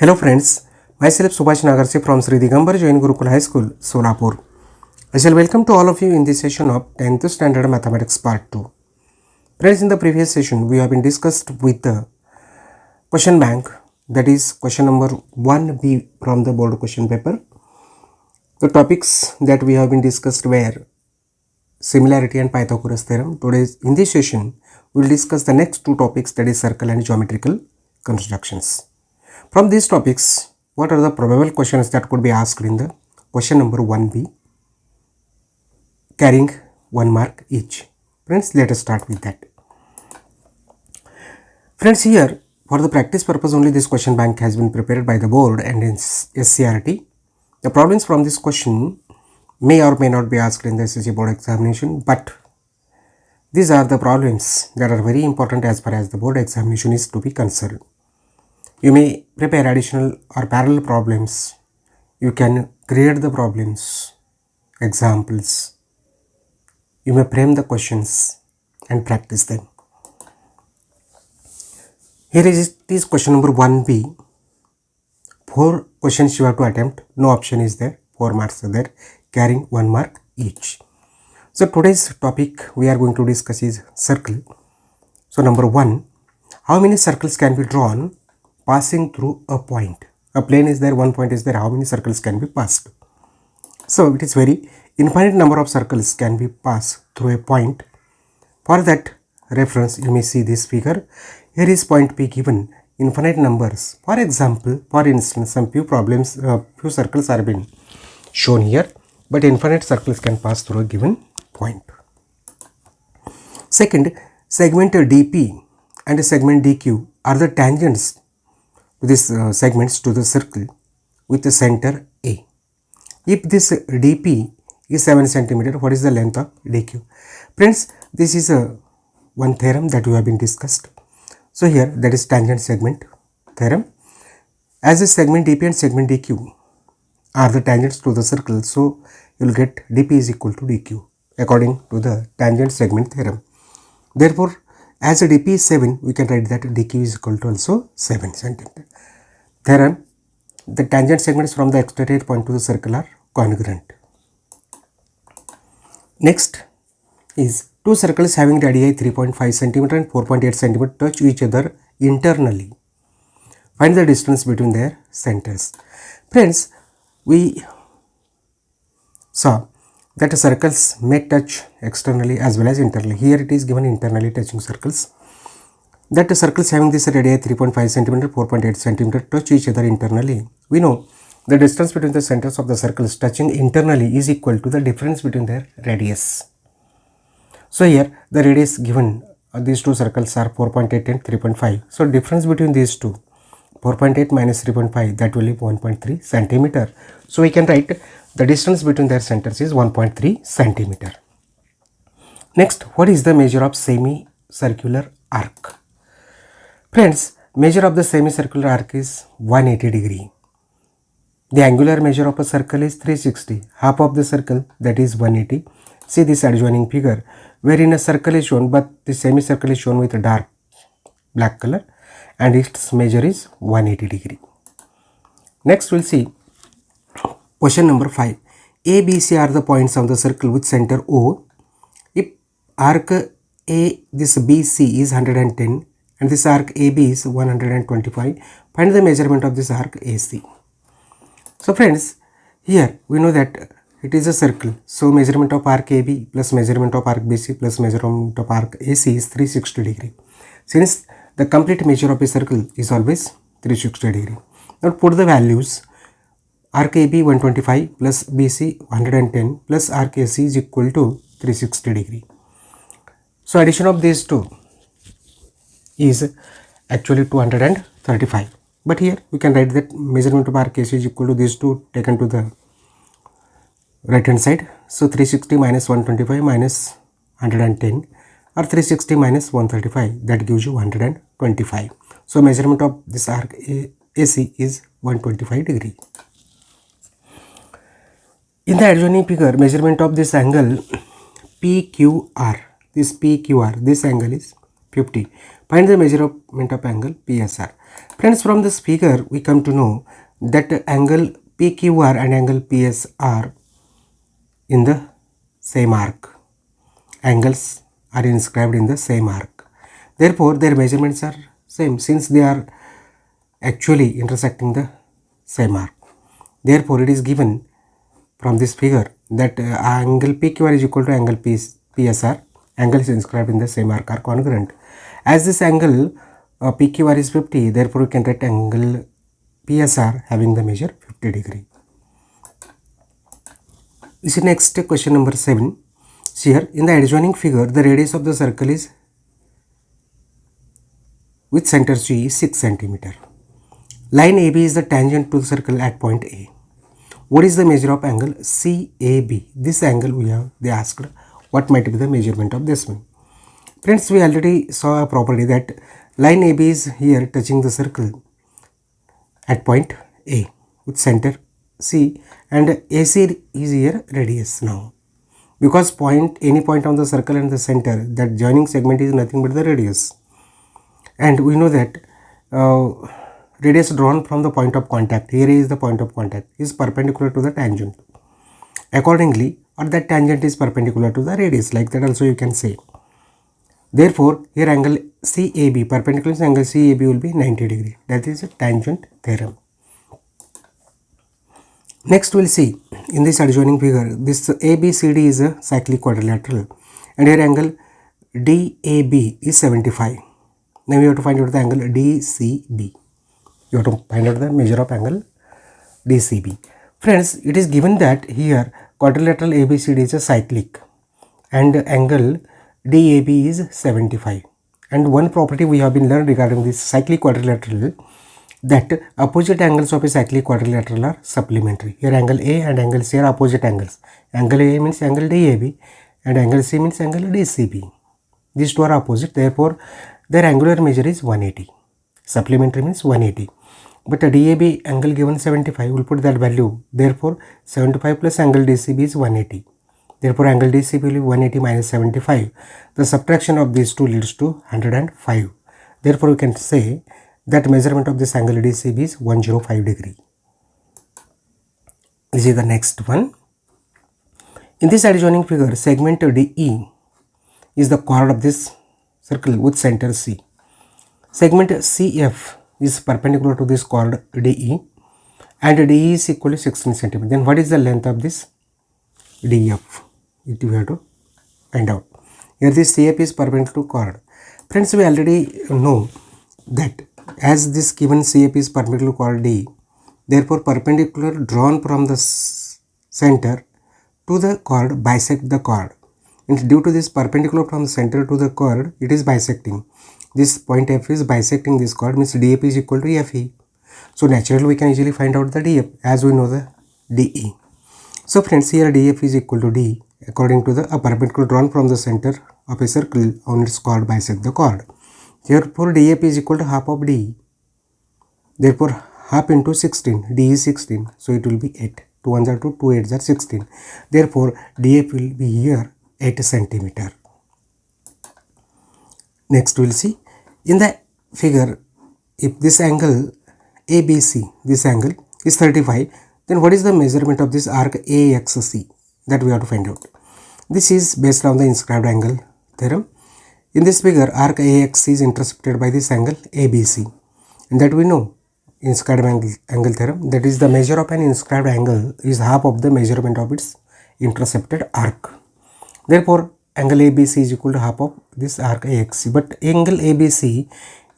Hello friends, myself Subhash Nagarse from Sri Digambar Jain Gurukul High School, Solapur. I shall welcome to all of you in this session of 10th Standard Mathematics Part 2. Friends, in the previous session we have been discussed with the question bank, that is question number 1B from the board question paper. The topics that we have been discussed were similarity and Pythagoras theorem. Today in this session we will discuss the next two topics, that is circle and geometrical constructions. From these topics, what are the probable questions that could be asked in the question number 1B, carrying 1 mark each? Friends, let us start with that. Friends, here for the practice purpose only this question bank has been prepared by the board and in SCRT. The problems from this question may or may not be asked in the SSC board examination, but these are the problems that are very important as far as the board examination is to be concerned. You may prepare additional or parallel problems. You can create the problems, examples. You may frame the questions and practice them. Here is question number 1B. 4 questions you have to attempt. No option is there. 4 marks are there, carrying 1 mark each. So today's topic we are going to discuss is circle. So number 1, how many circles can be drawn passing through a point? A plane is there, one point is there, how many circles can be passed? So it is very infinite number of circles can be passed through a point. For that reference you may see this figure. Here is point P given, infinite numbers. For example, for instance, some few circles are been shown here, but infinite circles can pass through a given point. Second, segment DP and segment DQ are the tangents to these segments to the circle with the center A. If this DP is 7 cm, what is the length of DQ? Friends, this is one theorem that we have been discussed. So here that is tangent segment theorem. As a segment DP and segment DQ are the tangents to the circle, so you will get DP is equal to DQ according to the tangent segment theorem. Therefore, as a DP is 7, we can write that DQ is equal to also 7 cm. Theorem, the tangent segments from the exterior point to the circle are congruent. Next is two circles having radii 3.5 cm and 4.8 cm touch each other internally. Find the distance between their centers. Friends, we saw that circles may touch externally as well as internally. Here it is given internally touching circles. That the circles having this radii 3.5 cm, 4.8 cm touch each other internally. We know the distance between the centers of the circles touching internally is equal to the difference between their radius. So here the radius given, these two circles are 4.8 and 3.5. So difference between these two, 4.8 minus 3.5, that will be 1.3 centimeter. So we can write the distance between their centers is 1.3 centimeter. Next, what is the measure of semicircular arc? Friends, measure of the semicircular arc is 180 degree. The angular measure of a circle is 360. Half of the circle, that is 180. See this adjoining figure wherein a circle is shown, but the semicircle is shown with a dark black color and its measure is 180 degree. Next we'll see question number 5. A, B, C are the points of the circle with center O. If arc A, this BC is 110 and this arc AB is 125, find the measurement of this arc AC. So friends, here we know that it is a circle. So measurement of arc AB plus measurement of arc BC plus measurement of arc AC is 360 degree. Since the complete measure of a circle is always 360 degree. Now put the values. Arc AB 125 plus BC 110 plus arc AC is equal to 360 degree. So addition of these two is actually 235. But here we can write that measurement of arc AC is equal to these two taken to the right hand side. So 360 minus 125 minus 110 or 360 minus 135, that gives you 125. So measurement of this arc AC is 125 degree. In the adjoining figure, measurement of this angle PQR, this angle is 50. Find the measurement of angle PSR. Friends, from this figure we come to know that angle PQR and angle PSR in the same arc. Angles are inscribed in the same arc. Therefore, their measurements are same since they are actually intersecting the same arc. Therefore, it is given from this figure that angle PQR is equal to angle PSR. Angles inscribed in the same arc are congruent. As this angle PQR is 50, therefore we can write angle PSR having the measure 50 degree. This is next question number 7. Here in the adjoining figure, the radius of the circle is with center C is 6 cm. Line AB is the tangent to the circle at point A. What is the measure of angle CAB? This angle they asked what might be the measurement of this one. Friends, we already saw a property that line AB is here touching the circle at point A with center C, and AC is here radius now. Because any point on the circle and the center, that joining segment is nothing but the radius. And we know that radius drawn from the point of contact, here is the point of contact, is perpendicular to the tangent. Accordingly, or that tangent is perpendicular to the radius, like that also you can say. Therefore, here angle CAB, perpendicular to angle CAB will be 90 degree. That is a tangent theorem. Next we will see in this adjoining figure, this ABCD is a cyclic quadrilateral, and here angle DAB is 75. Now we have to find out the angle DCB. You have to find out the measure of angle DCB. Friends, it is given that here quadrilateral ABCD is a cyclic and angle DAB is 75. And one property we have been learned regarding this cyclic quadrilateral, that opposite angles of a cyclic quadrilateral are supplementary. Here angle A and angle C are opposite angles. Angle A means angle DAB and angle C means angle DCB. These two are opposite, therefore their angular measure is 180. Supplementary means 180. But a DAB angle given 75, will put that value. Therefore 75 plus angle DCB is 180. Therefore angle DCB will be 180 minus 75. The subtraction of these two leads to 105. Therefore we can say that measurement of this angle DCB is 105 degree. This is the next one. In this adjoining figure, segment DE is the chord of this circle with center C. Segment CF is perpendicular to this chord DE, and DE is equal to 16 cm. Then what is the length of this DF? It we have to find out. Here this CF is perpendicular to chord. Friends, we already know that as this given CF is perpendicular to chord D, therefore perpendicular drawn from the center to the chord bisect the chord. And due to this perpendicular from the center to the chord, it is bisecting. This point F is bisecting this chord, means DF is equal to FE. So naturally we can easily find out the DF as we know the DE. So friends, here DF is equal to D according to the perpendicular drawn from the center of a circle on its chord bisect the chord. Therefore DF is equal to half of D. Therefore half into 16, D is 16, so it will be 8. 2 ones are 2, 2 8s are 16. Therefore DF will be here 8 centimeter. Next we will see in the figure, if this angle ABC, this angle is 35, then what is the measurement of this arc AXC? That we have to find out. This is based on the inscribed angle theorem. In this figure, arc AXC is intercepted by this angle ABC, and that we know inscribed angle theorem, that is the measure of an inscribed angle is half of the measurement of its intercepted arc. Therefore angle ABC is equal to half of this arc AXC, but angle ABC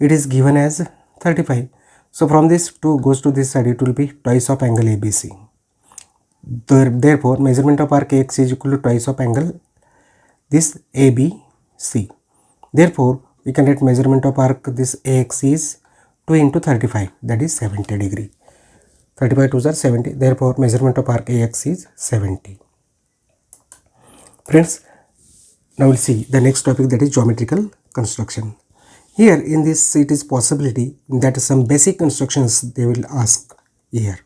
it is given as 35. So from this 2 goes to this side, it will be twice of angle ABC. Therefore measurement of arc AXC is equal to twice of angle this ABC. Therefore we can write measurement of arc this AXC is 2 into 35, that is 70 degree. 35 2s are 70. Therefore measurement of arc AXC is 70. Friends, now we'll see the next topic, that is geometrical construction. Here in this it is possibility that some basic constructions they will ask here,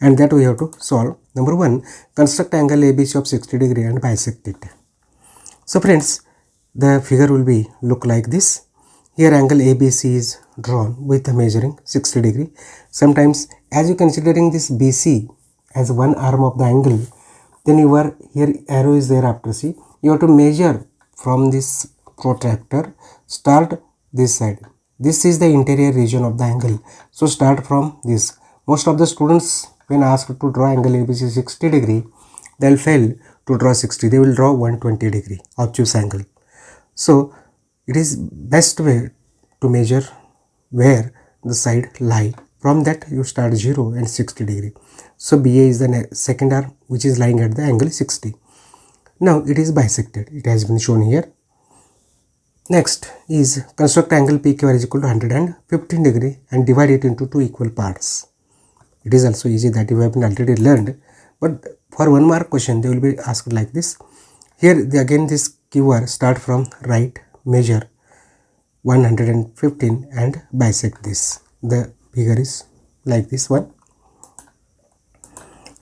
and that we have to solve. Number 1, construct angle ABC of 60 degree and bisect it. So friends, the figure will be look like this. Here angle ABC is drawn with measuring 60 degree. Sometimes as you considering this BC as one arm of the angle, then your here arrow is there after C. You have to measure from this protractor, start this side. This is the interior region of the angle. So start from this. Most of the students when asked to draw angle ABC 60 degree, they will fail to draw 60. They will draw 120 degree obtuse angle. So it is best way to measure where the side lie. From that you start 0 and 60 degree. So BA is the second arm which is lying at the angle 60. Now it is bisected. It has been shown here. Next is construct angle PQR is equal to 115 degree and divide it into two equal parts. It is also easy, that you have been already learned, but for 1 mark question they will be asked like this. Here again this QR start from right, measure 115 and bisect this. The figure is like this one.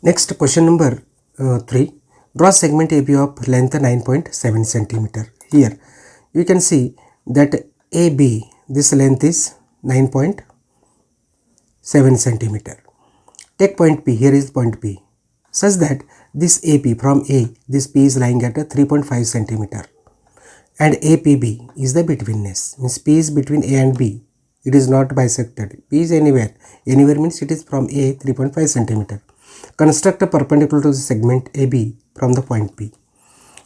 Next question number 3. Draw segment AB of length 9.7 centimeter. Here you can see that AB, this length is 9.7 centimeter. Take point P, here is point P, such that this AP from A, this P is lying at a 3.5 centimeter and APB is the betweenness, means P is between A and B. It is not bisected. P is anywhere. Anywhere means it is from A 3.5 centimeter. Construct a perpendicular to the segment AB from the point P.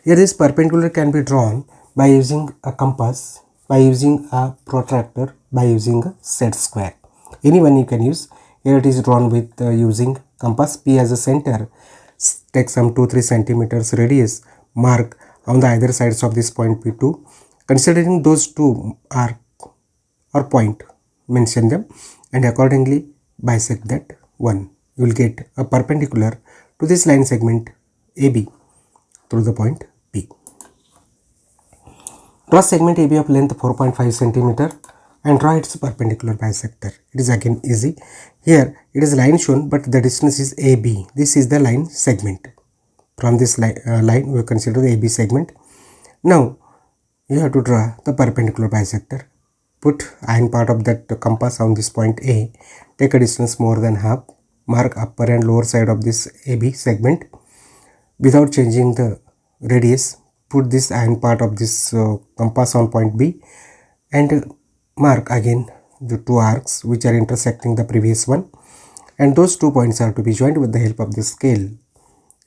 Here this perpendicular can be drawn by using a compass, by using a protractor, by using a set square. Any one you can use. Here it is drawn with using compass. P as a center. Take some 2-3 centimeters radius. Mark on the either sides of this point P2. Considering those two arc or point, mention them and accordingly bisect that one. You will get a perpendicular to this line segment AB through the point P. Draw segment AB of length 4.5 centimeter and draw its perpendicular bisector. It is again easy. Here it is line shown, but the distance is AB. This is the line segment. From this line we consider the AB segment. Now you have to draw the perpendicular bisector. Put iron part of that compass on this point A. Take a distance more than half. Mark upper and lower side of this AB segment. Without changing the radius, put this iron part of this compass on point B and mark again the two arcs which are intersecting the previous one, and those 2 points are to be joined with the help of the scale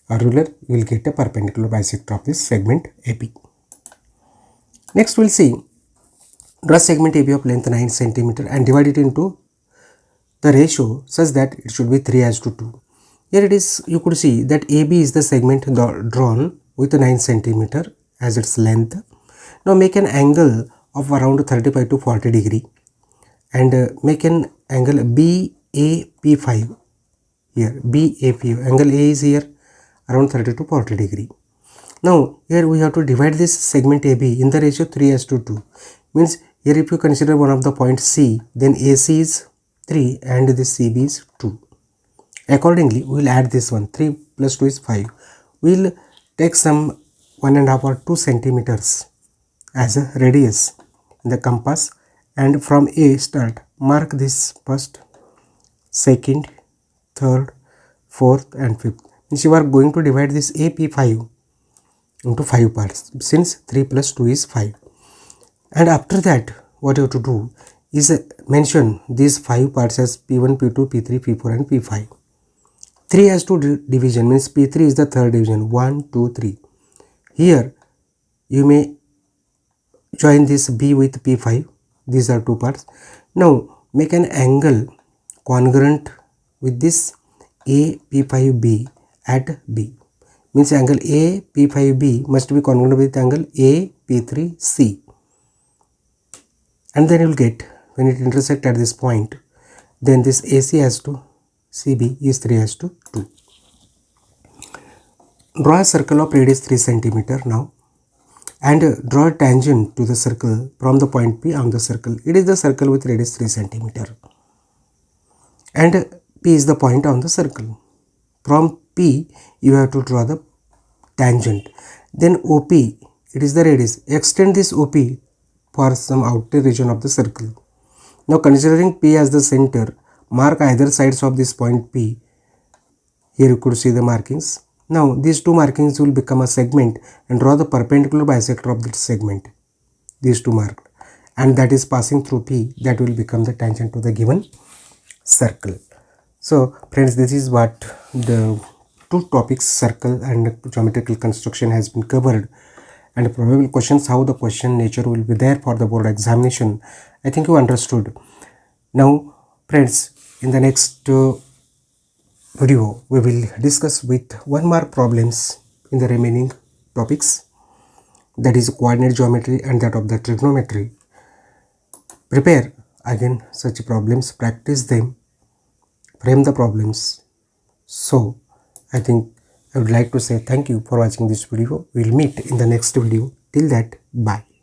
or ruler. You will get a perpendicular bisector of this segment AB. Next we will see, draw segment AB of length 9 centimeter and divide it into the ratio such that it should be 3:2. Here it is, you could see that AB is the segment drawn with 9 centimeter as its length. Now make an angle of around 35 to 40 degree and make an angle BAP5 here. BAP, angle A is here around 30 to 40 degree. Now here we have to divide this segment AB in the ratio 3:2. Means here if you consider one of the points C, then AC is 3 and this CB is 2. Accordingly we will add this one. 3 plus 2 is 5. We will take some 1.5 or 2 centimeters as a radius in the compass and from A start. Mark this first, second, third, fourth and fifth. Means you are going to divide this AP5 into 5 parts since 3 plus 2 is 5. And after that what you have to do is mention these 5 parts as P1, P2, P3, P4 and P5. 3:2 division means P3 is the third division. 1, 2, 3. Here you may join this B with P5. These are 2 parts. Now make an angle congruent with this AP5B at B. Means angle AP5B must be congruent with angle AP3C. And then you will get, when it intersect at this point, then this AC has to CB is 3:2. Draw a circle of radius 3 centimeter now and draw a tangent to the circle from the point P on the circle. It is the circle with radius 3 centimeter and P is the point on the circle. From P you have to draw the tangent. Then OP, it is the radius. Extend this OP for some outer region of the circle. Now considering P as the center, mark either sides of this point P. Here you could see the markings. Now these two markings will become a segment and draw the perpendicular bisector of this segment. These two marked, and that is passing through P, that will become the tangent to the given circle. So friends, this is what the two topics, circle and geometrical construction, has been covered, and probable questions, how the question nature will be there for the board examination. I think you understood. Now friends, in the next video we will discuss with 1 mark problems in the remaining topics, that is coordinate geometry and that of the trigonometry. Prepare again such problems, practice them, frame the problems. So I think I would like to say thank you for watching this video. We will meet in the next video. Till that, bye.